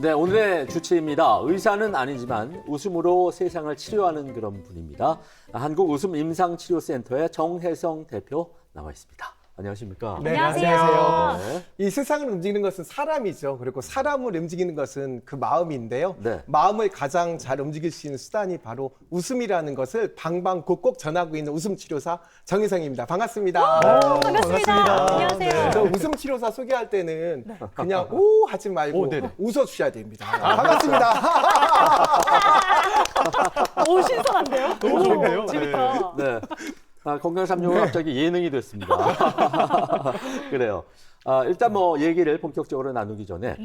네, 오늘의 주치입니다. 의사는 아니지만 웃음으로 세상을 치료하는 그런 분입니다. 한국웃음임상치료센터의 정혜성 대표 나와 있습니다. 안녕하십니까? 네, 안녕하세요. 네. 이 세상을 움직이는 것은 사람이죠. 그리고 사람을 움직이는 것은 그 마음인데요. 네. 마음을 가장 잘 움직일 수 있는 수단이 바로 웃음이라는 것을 방방곡곡 전하고 있는 웃음치료사 정혜성입니다. 반갑습니다. 반갑습니다. 안녕하세요. 저 웃음치료사 소개할 때는 그냥 오 하지 말고 웃어주셔야 됩니다. 반갑습니다. 오, 신선한데요? 너무 좋은데요? 재밌다. 네. 건강 365가 갑자기 예능이 됐습니다. 그래요. 일단 뭐 얘기를 본격적으로 나누기 전에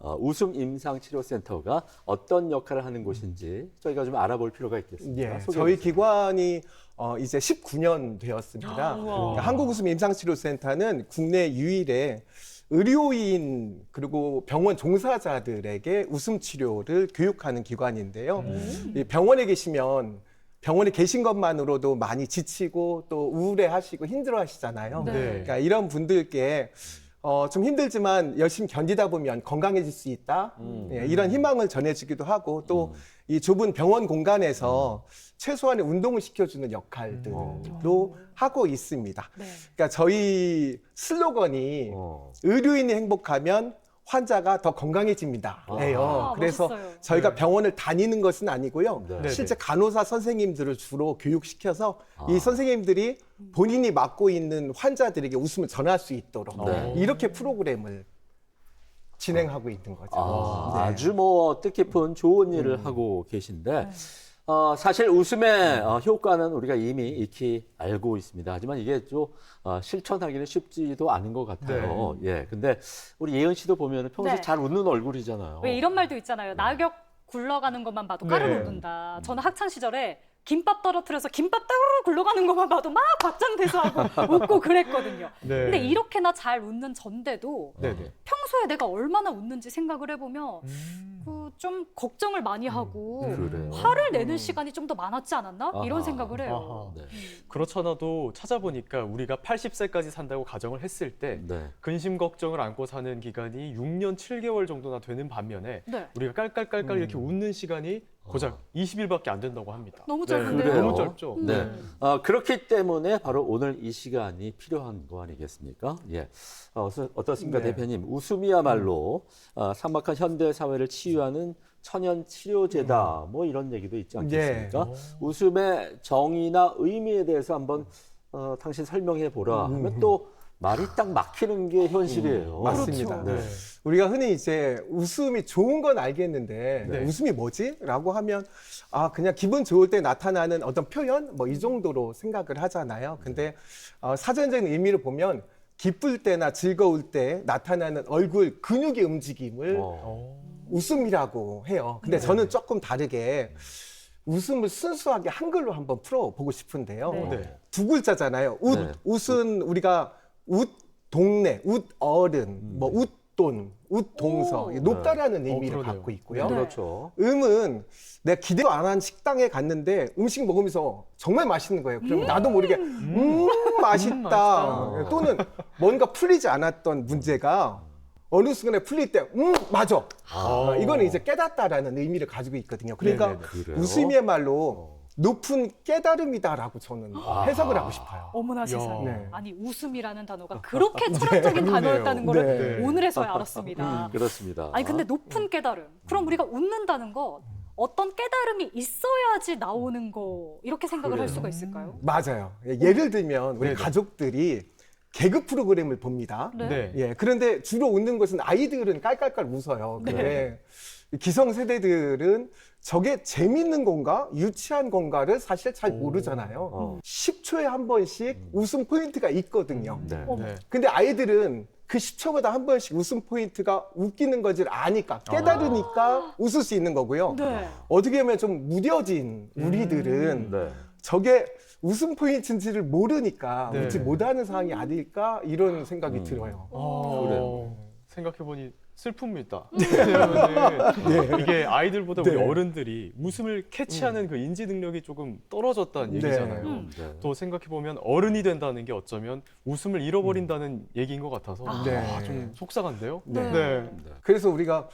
웃음임상치료센터가 어떤 역할을 하는 곳인지 저희가 좀 알아볼 필요가 있겠습니다. 예, 소개해 저희 주세요. 기관이 이제 19년 되었습니다. 그러니까 한국웃음임상치료센터는 국내 유일의 의료인 그리고 병원 종사자들에게 웃음 치료를 교육하는 기관인데요. 이 병원에 계시면 병원에 계신 것만으로도 많이 지치고 또 우울해하시고 힘들어하시잖아요. 네. 그러니까 이런 분들께 좀 힘들지만 열심히 견디다 보면 건강해질 수 있다. 예, 이런 희망을 전해주기도 하고 또 이 좁은 병원 공간에서 최소한의 운동을 시켜주는 역할들도 하고 있습니다. 네. 그러니까 저희 슬로건이 의료인이 행복하면 환자가 더 건강해집니다. 예요. 그래서 멋있어요. 저희가 병원을 다니는 것은 아니고요. 네. 실제 간호사 선생님들을 주로 교육시켜서 이 선생님들이 본인이 맡고 있는 환자들에게 웃음을 전할 수 있도록 네. 이렇게 프로그램을 진행하고 있는 거죠. 네. 아주 뭐 뜻깊은 좋은 일을 하고 계신데 사실 웃음의 효과는 우리가 이미 익히 알고 있습니다. 하지만 이게 좀 실천하기는 쉽지도 않은 것 같아요. 예, 근데 우리 예은 씨도 보면 평소에 네. 잘 웃는 얼굴이잖아요. 왜 이런 말도 있잖아요. 낙엽 굴러가는 것만 봐도 깔을 네. 웃는다. 저는 학창 시절에 김밥 떨어뜨려서 김밥 따르르 굴러가는 것만 봐도 막 박장대소하고 웃고 그랬거든요. 네. 근데 이렇게나 잘 웃는 전데도 네네. 평소에 내가 얼마나 웃는지 생각을 해보면 그 좀 걱정을 많이 하고 그래요. 화를 내는 시간이 좀 더 많았지 않았나? 아하. 이런 생각을 해요. 네. 그렇잖아도 찾아보니까 우리가 80세까지 산다고 가정을 했을 때 네. 근심 걱정을 안고 사는 기간이 6년 7개월 정도나 되는 반면에 네. 우리가 깔깔깔깔 이렇게 웃는 시간이 고작 20일밖에 안 된다고 합니다. 너무 네, 짧은데요? 그래요? 너무 짧죠. 네. 그렇기 때문에 바로 오늘 이 시간이 필요한 거 아니겠습니까? 예. 어떻습니까, 네. 대표님? 웃음이야말로 삭막한 현대 사회를 치유하는 천연 치료제다. 뭐 이런 얘기도 있지 않겠습니까? 웃음의 정의나 의미에 대해서 한번 당신 설명해 보라 하면 또 말이 딱 막히는 게 현실이에요. 맞습니다. 네. 우리가 흔히 이제 웃음이 좋은 건 알겠는데 네. 웃음이 뭐지? 라고 하면 그냥 기분 좋을 때 나타나는 어떤 표현? 뭐 이 정도로 생각을 하잖아요. 근데 사전적인 의미를 보면 기쁠 때나 즐거울 때 나타나는 얼굴 근육의 움직임을 웃음이라고 해요. 근데 저는 조금 다르게 웃음을 순수하게 한글로 한번 풀어보고 싶은데요. 네. 두 글자잖아요. 네. 웃은 우리가 웃 동네, 웃 어른, 뭐 웃돈, 웃동서 오. 높다라는 의미를 그러네요. 갖고 있고요. 네. 그렇죠. 음은 내가 기대도 안 한 식당에 갔는데 음식 먹으면서 정말 맛있는 거예요. 그러면 나도 모르게 맛있다. 맛있다. 또는 뭔가 풀리지 않았던 문제가 어느 순간에 풀릴 때 맞아. 이거는 이제 깨닫다라는 의미를 가지고 있거든요. 그러니까 네네네. 그래요? 웃음이야말로 높은 깨달음이다라고 저는 해석을 하고 싶어요. 어머나 세상에. 네. 아니 웃음이라는 단어가 그렇게 철학적인 단어였다는 걸 네. 오늘에서야 알았습니다. 그렇습니다. 아니 근데 높은 깨달음. 그럼 우리가 웃는다는 건 어떤 깨달음이 있어야지 나오는 거 이렇게 생각을 할 수가 있을까요? 맞아요. 예를 들면 우리 네네. 가족들이 개그 프로그램을 봅니다. 네. 네. 예, 그런데 주로 웃는 것은 아이들은 깔깔깔 웃어요. 네. 근데 기성세대들은 저게 재밌는 건가, 유치한 건가를 사실 잘 모르잖아요. 10초에 한 번씩 웃음 포인트가 있거든요. 네. 네. 근데 아이들은 그 10초마다 한 번씩 웃음 포인트가 웃기는 것을 아니까, 깨달으니까 웃을 수 있는 거고요. 네. 어떻게 보면 좀 무뎌진 우리들은 네. 저게 웃음 포인트인지를 모르니까 네. 웃지 못하는 상황이 아닐까 이런 생각이 들어요. 그래요. 생각해보니 슬픕니다. 네. 왜냐면은 이게 아이들보다 우리 네. 어른들이 웃음을 캐치하는 그 인지 능력이 조금 떨어졌다는 네. 얘기잖아요. 네. 또 생각해 보면 어른이 된다는 게 어쩌면 웃음을 잃어버린다는 얘기인 것 같아서 네. 좀 속상한데요. 네. 네. 그래서 우리가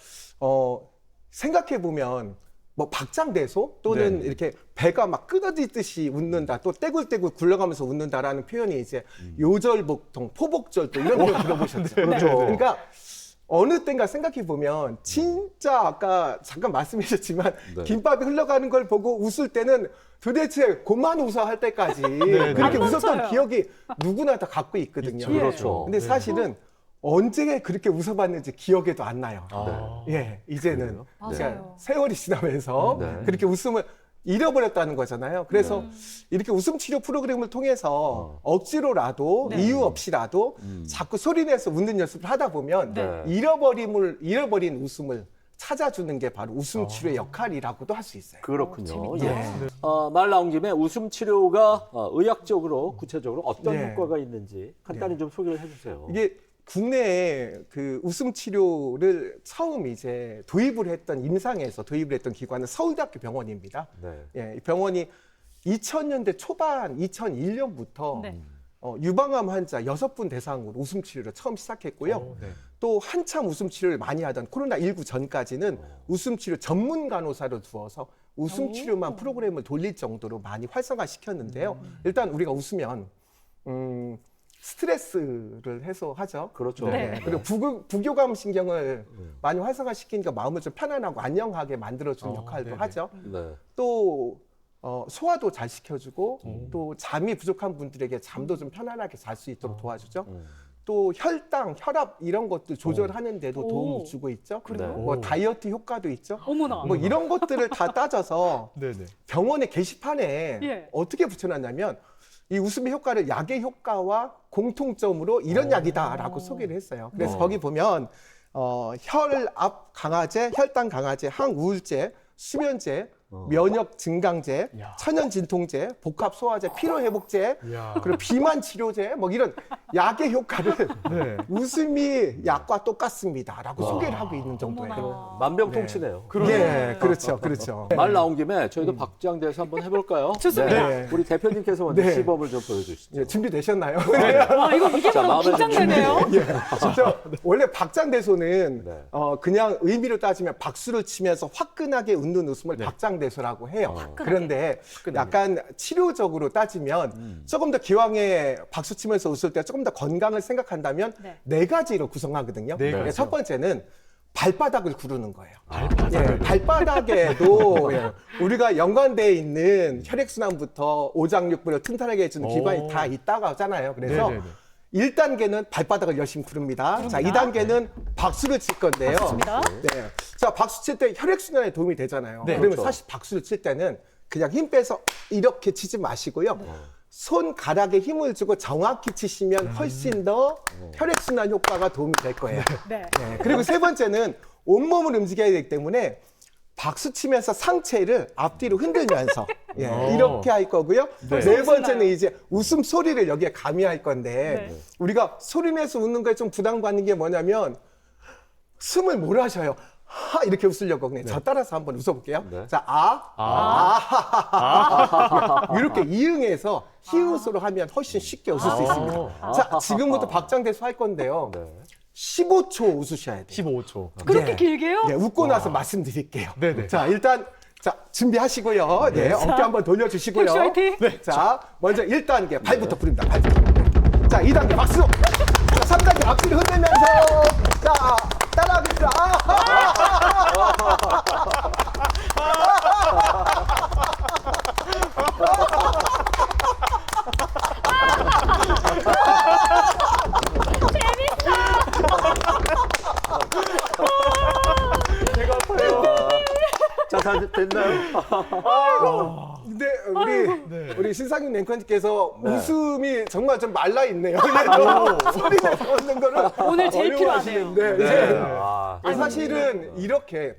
생각해 보면 뭐 박장대소 또는 네. 이렇게 배가 막 끊어지듯이 웃는다, 또 떼굴떼굴 굴러가면서 웃는다라는 표현이 이제 요절복통, 포복절도 이런 표현 들어보셨죠? 그렇죠. 그러니까 어느 때인가 생각해 보면 진짜 아까 잠깐 말씀하셨지만 네. 김밥이 흘러가는 걸 보고 웃을 때는 도대체 그만 웃어 할 때까지 그렇게 안 웃었던 멈춰요. 기억이 누구나 다 갖고 있거든요. 있죠. 그렇죠. 근데 사실은 언제 그렇게 웃어봤는지 기억에도 안 나요. 아. 예, 이제는 그래요? 맞아요. 그러니까 세월이 지나면서 네. 그렇게 웃음을 잃어버렸다는 거잖아요. 그래서 이렇게 웃음 치료 프로그램을 통해서 억지로라도 네. 이유 없이라도 자꾸 소리내서 웃는 연습을 하다 보면 네. 잃어버린 웃음을 찾아주는 게 바로 웃음 치료의 역할이라고도 할 수 있어요. 그렇군요. 재밌다. 예. 말 나온 김에 웃음 치료가 의학적으로 구체적으로 어떤 네. 효과가 있는지 간단히 좀 소개를 해주세요. 이게 국내에 그 웃음 치료를 처음 이제 도입을 했던 임상에서 도입을 했던 기관은 서울대학교 병원입니다. 네. 예, 이 병원이 2000년대 초반 2001년부터 네. 유방암 환자 6분 대상으로 웃음 치료를 처음 시작했고요. 네. 또 한참 웃음 치료를 많이 하던 코로나19 전까지는 웃음 치료 전문 간호사를 두어서 웃음 치료만 프로그램을 돌릴 정도로 많이 활성화시켰는데요. 일단 우리가 웃으면 스트레스를 해소하죠. 그렇죠. 네. 그리고 부교감 신경을 많이 활성화시키니까 마음을 좀 편안하고 안녕하게 만들어주는 역할도 네네. 하죠. 네. 또 소화도 잘 시켜주고 또 잠이 부족한 분들에게 잠도 좀 편안하게 잘 수 있도록 도와주죠. 또 혈당, 혈압 이런 것도 조절하는 데도 오. 도움을 주고 있죠. 그래요? 뭐 오. 다이어트 효과도 있죠. 어머나. 뭐 이런 것들을 다 따져서 네네. 병원의 게시판에 예. 어떻게 붙여놨냐면 이 웃음의 효과를 약의 효과와 공통점으로 이런 약이다라고 소개를 했어요. 그래서 거기 보면 혈압 강화제, 혈당 강화제, 항우울제, 수면제, 면역 증강제, 야. 천연 진통제, 복합 소화제, 피로 회복제, 이야. 그리고 비만 치료제 뭐 이런 약의 효과를 네. 웃음이 약과 똑같습니다라고 소개를 하고 있는 정도예요. 어머나. 만병통치네요. 예, 그렇죠, 그렇죠. 말 나온 김에 저희도 박장대소 한번 해볼까요? 좋습니다. 네. 우리 대표님께서 먼저 네. 시범을 좀 보여주시죠. 예, 준비되셨나요? 와, 이게 자, 바로 마음에 긴장되네요. 진짜 원래 박장대소는 네. 그냥 의미로 따지면 박수를 치면서 화끈하게 웃는 웃음을 박장대소라고 해요. 그런데 약간 치료적으로 따지면 조금 더 기왕에 박수 치면서 웃을 때 조금 더 건강을 생각한다면 네. 네 가지로 구성하거든요. 네 가지요. 첫 번째는 발바닥을 구르는 거예요. 발바닥에도 우리가 연관되어 있는 혈액순환부터 오장육부를 튼튼하게 해주는 기관이 오. 다 있다고 하잖아요. 그래서 네네네. 1단계는 발바닥을 열심히 구릅니다. 자, 2단계는 박수를 칠 건데요. 박수입니다. 네. 자, 박수 칠 때 혈액순환에 도움이 되잖아요. 네, 그러면 그렇죠. 사실 박수를 칠 때는 그냥 힘 빼서 이렇게 치지 마시고요. 손가락에 힘을 주고 정확히 치시면 훨씬 더 혈액순환 효과가 도움이 될 거예요. 네. 네. 그리고 세 번째는 온몸을 움직여야 되기 때문에 박수 치면서 상체를 앞뒤로 흔들면서 이렇게 할 거고요. 네. 네 번째는 이제 웃음 소리를 여기에 가미할 건데 네. 우리가 소리내서 웃는 거에 좀 부담받는 게 뭐냐면 숨을 몰아쉬어요. 하 이렇게 웃으려고 그냥 저 따라서 한번 웃어볼게요. 네. 자, 이렇게 이응해서 히읗으로 하면 훨씬 쉽게 웃을 수 있습니다. 자, 지금부터 박장대소 할 건데요. 네. 15초 웃으셔야 돼요. 15초. 그렇게 예. 길게요? 예, 웃고 나서 말씀드릴게요. 네네. 자, 일단 준비하시고요. 네, 어깨 한번 돌려주시고요. 혁씨 화이팅! 네. 자, 먼저 1단계 발부터 부릅니다. 발부터. 자, 2단계 박수. 자, 3단계 앞뒤로 흔들면서 자, 따라하겠습니다. 자, 다 됐나요? 근데 우리 신상윤 앵커님께서 네. 웃음이 정말 좀 말라 있네요. 소리 내서 웃는 거를 오늘 제일 필요하네요. 어려워하시는데 네. 네. 사실은 이렇게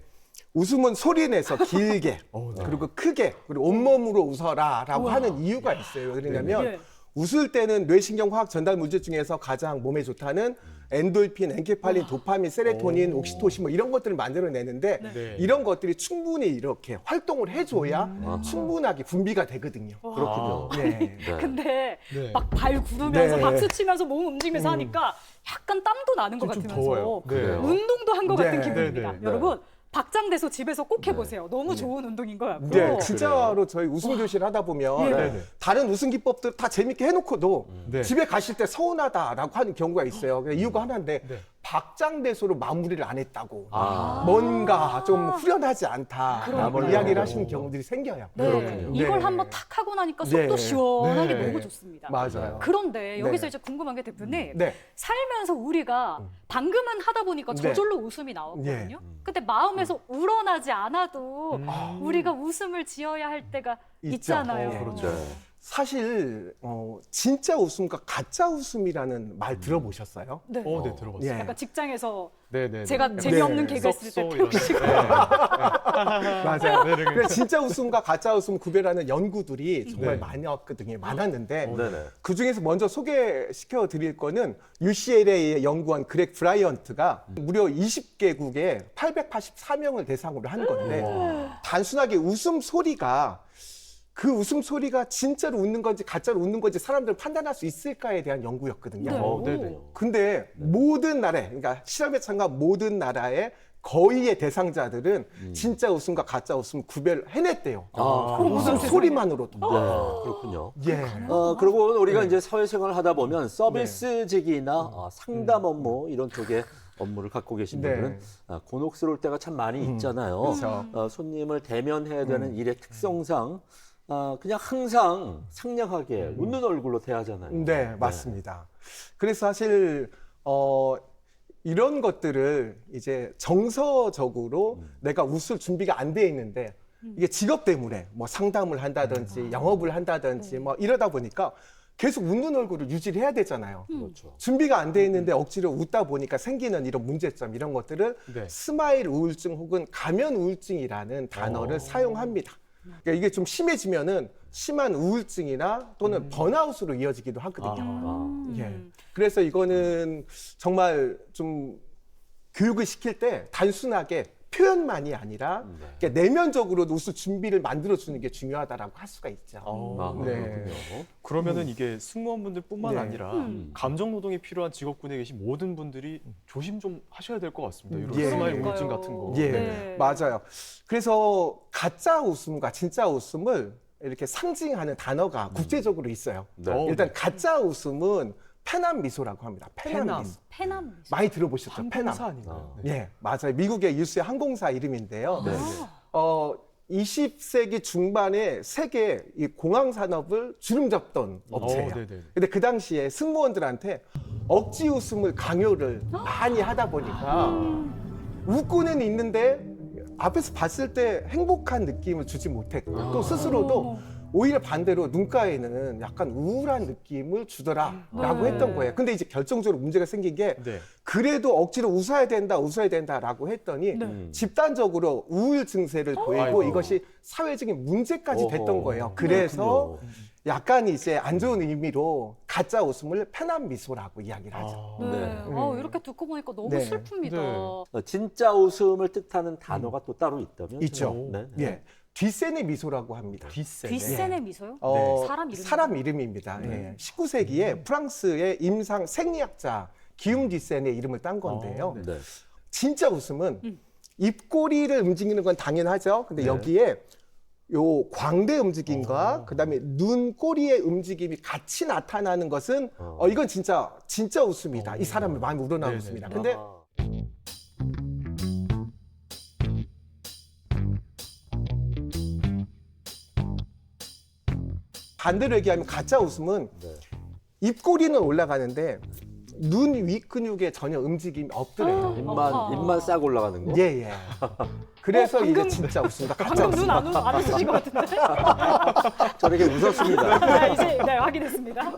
웃음은 소리 내서 길게 그리고 크게 그리고 온몸으로 웃어라라고 하는 이유가 있어요. 그러냐면 네. 웃을 때는 뇌신경 화학 전달 물질 중에서 가장 몸에 좋다는 엔돌핀, 엔케팔린, 도파민, 세로토닌, 옥시토신 뭐 이런 것들을 만들어내는데 네. 이런 것들이 충분히 이렇게 활동을 해줘야 충분하게 분비가 되거든요. 그렇군요. 네. 네. 근데 네. 막 발 구르면서 네. 박수 치면서 몸 움직이면서 하니까 약간 땀도 나는 것 좀 같으면서 더워요. 네. 그래요? 운동도 한 것 같은 네. 기분입니다. 네, 네, 여러분 박장대소 집에서 꼭 해보세요. 너무 좋은 운동인 것 같고. 네, 진짜로 저희 웃음 교실 하다 보면 예. 네네. 다른 웃음 기법들 다 재밌게 해놓고도 네. 집에 가실 때 서운하다라고 하는 경우가 있어요. 그냥 이유가 하나인데 네. 박장대소로 마무리를 안 했다고. 아. 뭔가 좀 후련하지 않다라고 그렇군요. 이야기를 하시는 경우들이 생겨요. 네, 그렇군요. 이걸 네. 한번 탁 하고 나니까 속도 네. 시원하게 네. 너무 좋습니다. 맞아요. 그런데 여기서 네. 이제 궁금한 게 대표님, 네. 살면서 우리가 방금은 하다 보니까 네. 저절로 웃음이 나왔거든요. 네. 근데 마음에서 우러나지 않아도 음. 우리가 웃음을 지어야 할 때가 있죠. 있잖아요. 그렇죠. 사실 진짜 웃음과 가짜 웃음이라는 말 들어보셨어요? 네. 네, 들어봤어요. 예. 약간 직장에서 네네. 제가 재미없는 네. 개그 했을 때 썩소 태욱 씨가 이런. 맞아요. 네, 네, 네. 그래서 진짜 웃음과 가짜 웃음 구별하는 연구들이 정말 네. 많았거든요. 많았는데 네네. 그 중에서 먼저 소개시켜 드릴 거는 UCLA에 연구한 그렉 브라이언트가 무려 20개국에 884명을 대상으로 한 건데 단순하게 웃음 소리가 그 웃음 소리가 진짜로 웃는 건지 가짜로 웃는 건지 사람들을 판단할 수 있을까에 대한 연구였거든요. 네. 네네. 근데 모든 나라에, 그러니까 실험에 참가한 모든 나라의 거의의 대상자들은 진짜 웃음과 가짜 웃음 구별을 해냈대요. 아, 웃음 소리만으로도. 네, 그렇군요. 예. 그리고 우리가 네. 이제 사회생활을 하다 보면 서비스직이나 상담 업무 이런 쪽에 업무를 갖고 계신 네. 분들은 곤혹스러울 때가 참 많이 있잖아요. 그렇죠. 손님을 대면해야 되는 일의 특성상 그냥 항상 상냥하게 웃는 얼굴로 대하잖아요. 네, 맞습니다. 그래서 사실 이런 것들을 이제 정서적으로 내가 웃을 준비가 안 돼 있는데 이게 직업 때문에 뭐 상담을 한다든지 영업을 한다든지 뭐 이러다 보니까 계속 웃는 얼굴을 유지를 해야 되잖아요. 그렇죠. 준비가 안 돼 있는데 억지로 웃다 보니까 생기는 이런 문제점 이런 것들을 네. 스마일 우울증 혹은 가면 우울증이라는 단어를 사용합니다. 그러니까 이게 좀 심해지면은 심한 우울증이나 또는 번아웃으로 이어지기도 하거든요. 예. 그래서 이거는 정말 좀 교육을 시킬 때 단순하게 표현만이 아니라 그러니까 내면적으로도 웃을 준비를 만들어주는 게 중요하다라고 할 수가 있죠. 네. 그렇군요. 그러면은 이게 승무원분들뿐만 네. 아니라 감정 노동이 필요한 직업군에 계신 모든 분들이 조심 좀 하셔야 될 것 같습니다. 이런 예. 스마일 그러니까요. 우울증 같은 거. 예, 네. 맞아요. 그래서 가짜 웃음과 진짜 웃음을 이렇게 상징하는 단어가 국제적으로 있어요. 네. 일단 가짜 웃음은 페남 미소라고 합니다. 페남 페남. 미소. 페남. 많이 들어보셨죠? 페남. 항공사 아닌가요? 네. 예, 맞아요. 미국의 유수의 항공사 이름인데요. 네. 20세기 중반에 세계 이 공항 산업을 주름잡던 업체예요. 네네. 근데 그 당시에 승무원들한테 억지 웃음을 강요를 많이 하다 보니까 웃고는 있는데 앞에서 봤을 때 행복한 느낌을 주지 못했고 또 스스로도 오히려 반대로 눈가에는 약간 우울한 느낌을 주더라라고 네. 했던 거예요. 근데 이제 결정적으로 문제가 생긴 게 네. 그래도 억지로 웃어야 된다라고 했더니 네. 집단적으로 우울 증세를 보이고 아이고. 이것이 사회적인 문제까지 어허. 됐던 거예요. 그래서 그렇군요. 약간 이제 안 좋은 의미로 가짜 웃음을 페남 미소라고 이야기를 하죠. 네. 네. 이렇게 듣고 보니까 너무 네. 슬픕니다. 네. 진짜 웃음을 뜻하는 단어가 또 따로 있다면? 있죠. 네. 예, 뒷세네 미소라고 합니다. 뒷세. 뒷세네 미소요? 어, 사람 이름인가요? 이름입니다. 예. 19세기에 프랑스의 임상 생리학자 기움 뒷세네 이름을 딴 건데요. 네. 네. 진짜 웃음은 입꼬리를 움직이는 건 당연하죠. 근데 네. 여기에 요 광대 움직임과 그다음에 눈 꼬리의 움직임이 같이 나타나는 것은 이건 진짜 웃음이다. 이 사람을 마음이 우러나는 네네. 웃음이다. 근데 아. 반대로 얘기하면 가짜 웃음은 네. 입꼬리는 올라가는데 눈 위 근육에 전혀 움직임이 없더래요. 입만 싹 올라가는 거? 예, 예. 그래서 방금- 이게 진짜 웃음이다. 가짜 방금 웃음. 눈안 웃으신 것 같은데? 저렇게 웃었습니다. 네, 이제 확인했습니다.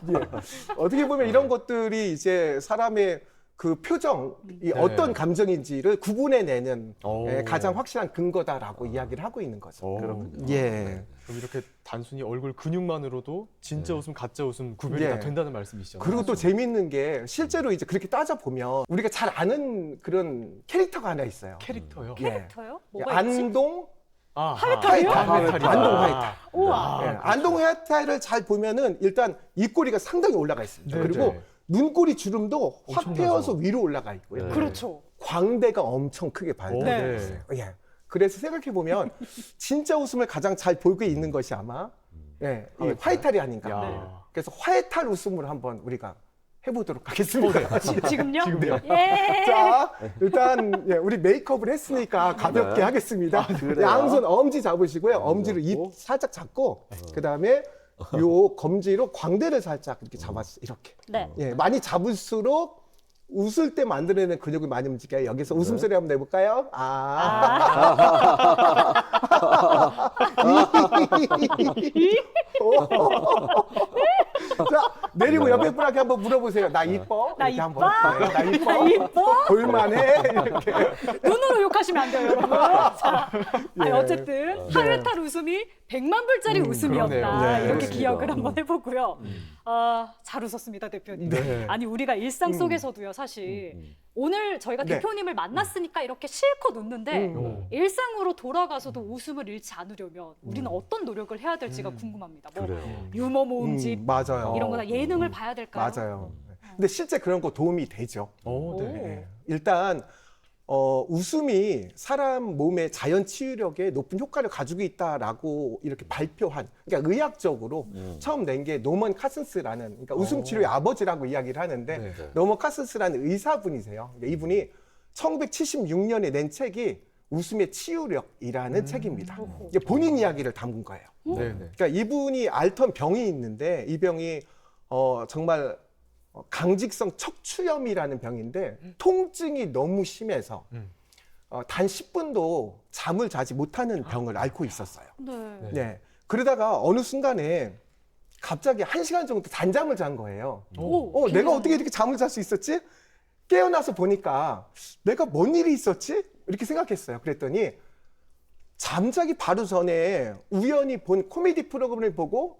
어떻게 보면 이런 것들이 이제 사람의 그 표정이 네. 어떤 감정인지를 구분해내는 오. 가장 확실한 근거다라고 이야기를 하고 있는 거죠. 그렇군요. 예. 그럼 이렇게 단순히 얼굴 근육만으로도 진짜 웃음, 가짜 웃음 구별이 예. 다 된다는 말씀이시죠? 그리고 또 재미있는 게 실제로 이제 그렇게 따져보면 우리가 잘 아는 그런 캐릭터가 하나 있어요. 캐릭터요? 예. 캐릭터요? 뭐가 있지? 안동 하회탈이요? 안동 하회탈. 우와. 예, 안동 하회탈을 잘 보면은 일단 입꼬리가 상당히 올라가 있습니다. 네, 그리고 네. 눈꼬리 주름도 확 엄청나죠. 펴서 위로 올라가 있고요. 네. 그렇죠. 광대가 엄청 크게 오, 발달되어 있어요. 예. 그래서 생각해 보면 진짜 웃음을 가장 잘 보이고 있는 것이 아마 이 화해탈이 아닌가. 야. 그래서 화해탈 웃음으로 한번 우리가 해보도록 하겠습니다. 지금요? 지금요? 예. 자, 일단 우리 메이크업을 했으니까 가볍게 네. 하겠습니다. 그래요. 양손 엄지 잡으시고요. 엄지로 입 잡고. 살짝 잡고 그 다음에 요 검지로 광대를 살짝 이렇게 잡았어요. 이렇게. 네. 예, 많이 잡을수록 웃을 때 만들어내는 근육을 많이 움직여요. 여기서 웃음소리 한번 내볼까요? 자, 내리고 옆에 분한테 한번 물어보세요. 나 이뻐? 나 이렇게 이뻐? 한번. 네, 나 이뻐? 나 이뻐? 볼만해? 이렇게. 눈으로 욕하시면 안 돼요, 여러분. 자, 아니, 예. 어쨌든 하회탈 웃음이 100만 불짜리 웃음이었다. 그러네요. 네, 이렇게 그렇습니다. 기억을 한번 해보고요. 잘 웃었습니다, 대표님. 네. 아니 우리가 일상 속에서도요, 사실 오늘 저희가 네. 대표님을 만났으니까 이렇게 실컷 웃는데 일상으로 돌아가서도 웃음을 잃지 않으려면 우리는 어떤 노력을 해야 될지가 궁금합니다. 뭐 그래요. 유머 모음집 맞아요. 이런 거나 예능을 봐야 될까요? 맞아요. 근데 실제 그런 거 도움이 되죠. 오, 네. 네. 일단 웃음이 사람 몸의 자연 치유력에 높은 효과를 가지고 있다라고 이렇게 발표한, 그러니까 의학적으로 처음 낸 게 노먼 카슨스라는, 그러니까 웃음 치료의 아버지라고 이야기를 하는데 네. 노먼 카슨스라는 의사분이세요. 그러니까 이분이 1976년에 낸 책이 웃음의 치유력이라는 책입니다. 이게 본인 이야기를 담은 거예요. 네, 네. 그러니까 이분이 앓던 병이 있는데 이 병이 정말 강직성 척추염이라는 병인데 통증이 너무 심해서 단 10분도 잠을 자지 못하는 병을 앓고 있었어요. 네. 네. 그러다가 어느 순간에 갑자기 1시간 정도 단잠을 잔 거예요. 오, 내가 어떻게 이렇게 잠을 잘 수 있었지? 깨어나서 보니까 내가 뭔 일이 있었지? 이렇게 생각했어요. 그랬더니 잠자기 바로 전에 우연히 본 코미디 프로그램을 보고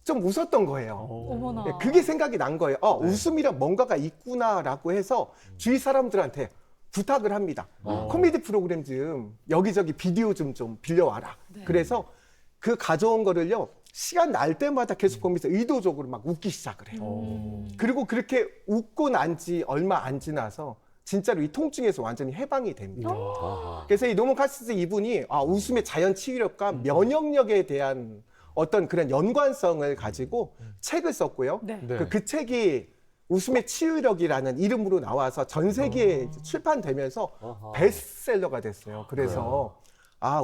좀 웃었던 거예요. 어머나. 네, 그게 생각이 난 거예요. 웃음이란 뭔가가 있구나라고 해서 주위 사람들한테 부탁을 합니다. 코미디 프로그램 좀 여기저기 비디오 좀 빌려와라. 그래서 그 가져온 거를요, 시간 날 때마다 계속 보면서 의도적으로 막 웃기 시작을 해요. 그리고 그렇게 웃고 난 지 얼마 안 지나서 진짜로 이 통증에서 완전히 해방이 됩니다. 아하. 그래서 이 노먼 카슨스 이분이 웃음의 자연 치유력과 면역력에 대한 어떤 그런 연관성을 가지고 책을 썼고요. 네. 네. 그 책이 웃음의 치유력이라는 이름으로 나와서 전 세계에 이제 출판되면서 아하. 베스트셀러가 됐어요. 그래서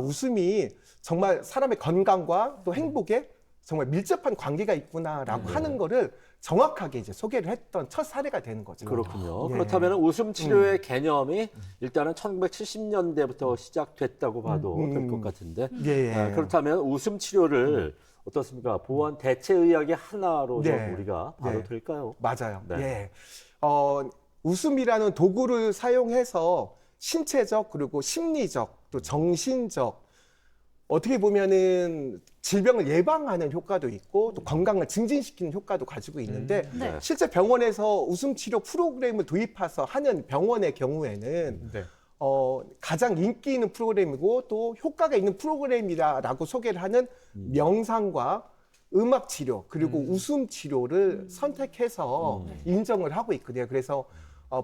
웃음이 정말 사람의 건강과 또 행복에 정말 밀접한 관계가 있구나라고 하는 거를 정확하게 이제 소개를 했던 첫 사례가 되는 거죠. 그렇군요. 예. 그렇다면 웃음 치료의 개념이 일단은 1970년대부터 시작됐다고 봐도 될 것 같은데. 예. 그렇다면 웃음 치료를 어떻습니까? 보완 대체 의학의 하나로 좀 네. 우리가 봐도 네. 될까요? 맞아요. 네. 예. 웃음이라는 도구를 사용해서 신체적 그리고 심리적 또 정신적 어떻게 보면은 질병을 예방하는 효과도 있고 또 건강을 증진시키는 효과도 가지고 있는데 네. 실제 병원에서 웃음 치료 프로그램을 도입해서 하는 병원의 경우에는 네. 가장 인기 있는 프로그램이고 또 효과가 있는 프로그램이라고 소개를 하는 명상과 음악 치료 그리고 웃음 치료를 선택해서 인정을 하고 있거든요. 그래서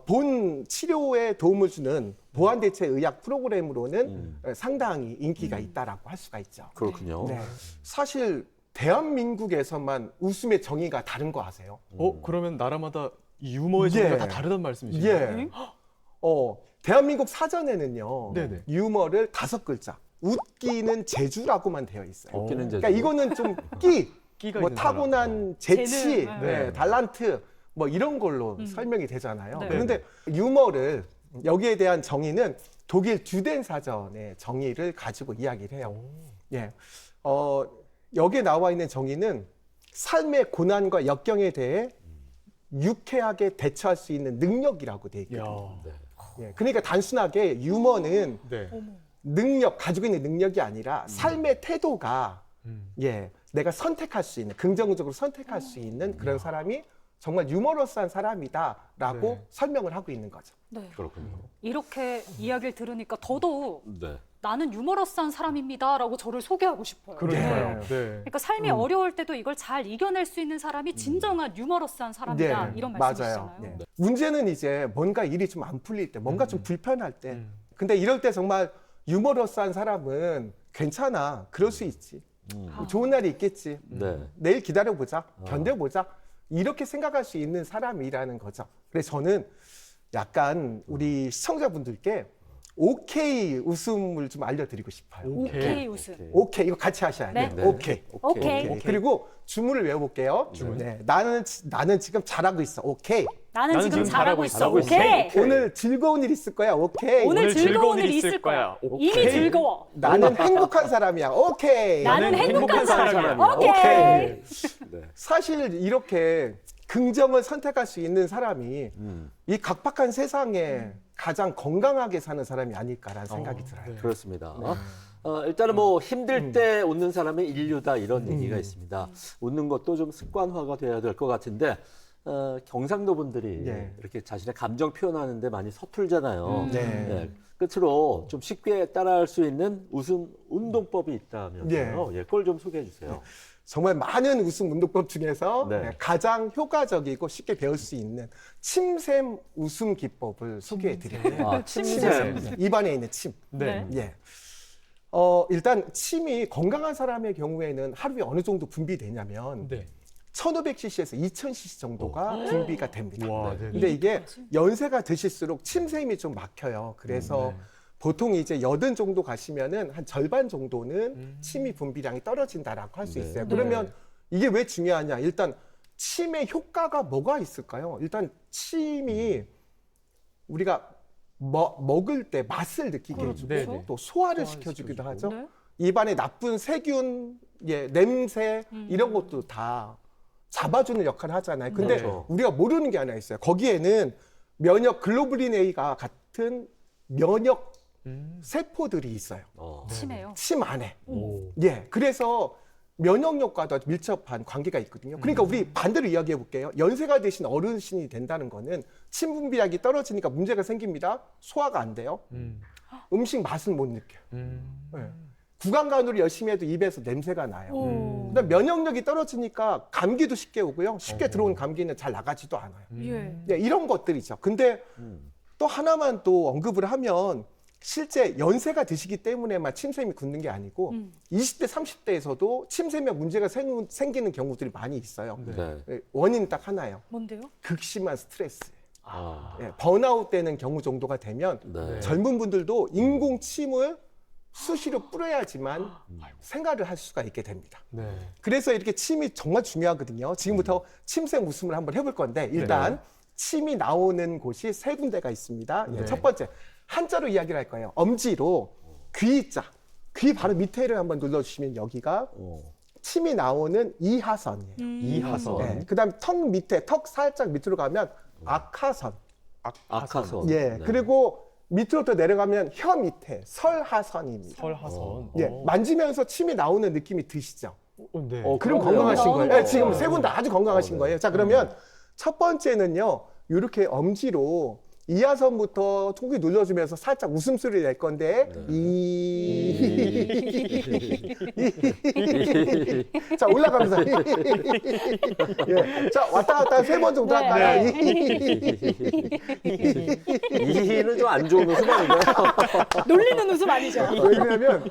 본 치료에 도움을 주는 보완 대체 의학 프로그램으로는 상당히 인기가 있다라고 할 수가 있죠. 그렇군요. 네. 사실 대한민국에서만 웃음의 정의가 다른 거 아세요? 그러면 나라마다 이 유머의 예. 정의가 다 다르단 말씀이시죠? 예. 대한민국 사전에는요. 네네. 유머를 5글자. 웃기는 재주라고만 되어 있어요. 웃기는 재주. 그러니까 이거는 좀 끼가 뭐 있는 타고난 재치, 재능, 네. 달란트 뭐 이런 걸로 설명이 되잖아요. 네. 그런데 유머를 여기에 대한 정의는 독일 듀덴 사전의 정의를 가지고 이야기를 해요. 예. 여기에 나와 있는 정의는 삶의 고난과 역경에 대해 유쾌하게 대처할 수 있는 능력이라고 돼 있거든요. 야. 네. 예, 그러니까 단순하게 유머는 네. 능력, 가지고 있는 능력이 아니라 삶의 태도가 예, 내가 선택할 수 있는, 긍정적으로 선택할 수 있는 그런 사람이 정말 유머러스한 사람이다라고 네. 설명을 하고 있는 거죠. 네. 그렇군요. 이렇게 이야기를 들으니까 더더욱 네. 나는 유머러스한 사람입니다라고 저를 소개하고 싶어요. 그러니까요. 네. 네. 그러니까 삶이 어려울 때도 이걸 잘 이겨낼 수 있는 사람이 진정한 유머러스한 사람이다 이런 말씀이시잖아요. 맞아요. 네. 문제는 이제 뭔가 일이 좀 안 풀릴 때, 뭔가 좀 불편할 때. 근데 이럴 때 정말 유머러스한 사람은 괜찮아, 그럴 수 있지. 뭐 좋은 날이 있겠지. 네. 내일 기다려보자, 견뎌보자. 이렇게 생각할 수 있는 사람이라는 거죠. 그래서 저는 약간 우리 시청자분들께 오케이 웃음을 좀 알려드리고 싶어요. 오케이 웃음. 오케이, 이거 같이 하셔야 돼요. 네. 오케이. 오케이. 오케이. 그리고 주문을 외워볼게요. 네. 나는 지금 잘하고 있어. 오케이. 나는 지금 잘하고 있어. 잘하고 있어. 오케이. 오늘 즐거운 일 있을 거야. 오케이. 오늘 즐거운 일 있을 거야. 이미 즐거워. 나는 행복한 사람이야. 오케이. 나는 행복한 사람이야. 오케이. 네. 사실 이렇게 긍정을 선택할 수 있는 사람이 이 각박한 세상에 가장 건강하게 사는 사람이 아닐까라는 생각이 들어요. 그렇습니다. 일단은 뭐 힘들 때 웃는 사람이 인류다 이런 얘기가 있습니다. 웃는 것도 좀 습관화가 돼야 될 것 같은데 경상도 분들이 네. 이렇게 자신의 감정 표현하는데 많이 서툴잖아요. 네. 끝으로 좀 쉽게 따라할 수 있는 웃음 운동법이 있다면서요. 예, 그걸 좀 소개해 주세요. 정말 많은 웃음 운동법 중에서 네. 가장 효과적이고 쉽게 배울 수 있는 침샘 웃음 기법을 소개해 드려요. 아, 침샘. 입안에 있는 침. 네. 예. 일단 침이 건강한 사람의 경우에는 하루에 어느 정도 분비되냐면 네. 1500cc에서 2000cc 정도가 분비가 됩니다. 와, 네. 근데 이게 연세가 드실수록 침샘이 좀 막혀요. 그래서 보통 이제 80 정도 가시면은 한 절반 정도는 침이 분비량이 떨어진다라고 할 수 네. 있어요. 그러면 이게 왜 중요하냐? 일단 침의 효과가 뭐가 있을까요? 일단 침이 우리가 먹을 때 맛을 느끼게 해주고 그렇죠. 또 소화를 시켜주기도 하죠. 입안에 나쁜 세균, 예, 냄새 이런 것도 다 잡아주는 역할을 하잖아요. 근데 그렇죠. 우리가 모르는 게 하나 있어요. 거기에는 면역 글로불린 A가 같은 면역 세포들이 있어요. 심해요. 침 안에. 오. 예, 그래서 면역력과도 아주 밀접한 관계가 있거든요. 그러니까 우리 반대로 이야기해 볼게요. 연세가 드신 어르신이 된다는 거는 침 분비량이 떨어지니까 문제가 생깁니다. 소화가 안 돼요. 음식 맛은 못 느껴요. 예. 구강간으로 열심히 해도 입에서 냄새가 나요. 그다음 면역력이 떨어지니까 감기도 쉽게 오고요. 쉽게 들어온 감기는 잘 나가지도 않아요. 예. 네, 이런 것들이죠. 근데 또 하나만 또 언급을 하면 실제 연세가 드시기 때문에만 침샘이 굳는 게 아니고 20대, 30대에서도 침샘에 문제가 생기는 경우들이 많이 있어요. 네. 네, 원인은 딱 하나예요. 뭔데요? 극심한 스트레스. 아, 예, 번아웃 되는 경우 정도가 되면 네. 젊은 분들도 인공침을 수시로 뿌려야지만 생활을 할 수가 있게 됩니다. 네. 그래서 이렇게 침이 정말 중요하거든요. 지금부터 침샘 웃음을 한번 해볼 건데 일단 침이 나오는 곳이 세 군데가 있습니다. 예, 네. 첫 번째 한자로 이야기를 할 거예요. 엄지로 귀자, 귀 바로 밑에를 한번 눌러주시면 여기가 침이 나오는 이하선이에요. 이하선. 네, 그다음 턱 밑에 턱 살짝 밑으로 가면 악하선. 악하선. 예, 네. 그리고 밑으로 더 내려가면 혀 밑에 설하선입니다. 설하선. 예, 오. 만지면서 침이 나오는 느낌이 드시죠? 네. 그럼 그러네요. 건강하신 거예요. 나오는 예, 지금 세 분 다 아주 건강하신 네. 거예요. 자, 그러면 첫 번째는요, 이렇게 엄지로 이하선부터 톡이 눌러주면서 살짝 웃음소리를 낼 건데, 자, 올라가면서. 예. 자, 왔다 갔다 세 번 정도 네. 할까요? 이희는 좀 안 좋은 웃음 아닌가요? 놀리는 웃음 아니죠? 왜냐면,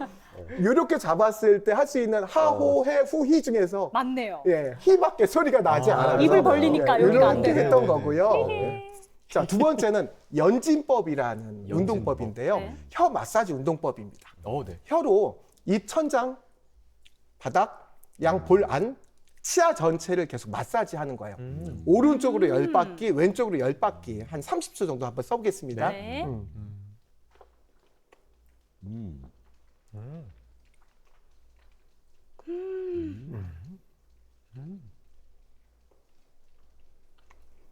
이렇게 잡았을 때 할 수 있는 하호, 해, 후, 히 중에서 맞네요. 예, 히밖에 소리가 나지 않아요. 입을 벌리니까 여기가 안 이렇게 되네요. 했던 거고요. 예. 자, 두 번째는 연진법이라는 운동법인데요. 네. 혀 마사지 운동법입니다. 네. 혀로 입 천장, 바닥, 양 볼 안, 치아 전체를 계속 마사지하는 거예요. 오른쪽으로 10바퀴, 왼쪽으로 10바퀴, 한 30초 정도 한번 써보겠습니다. 네.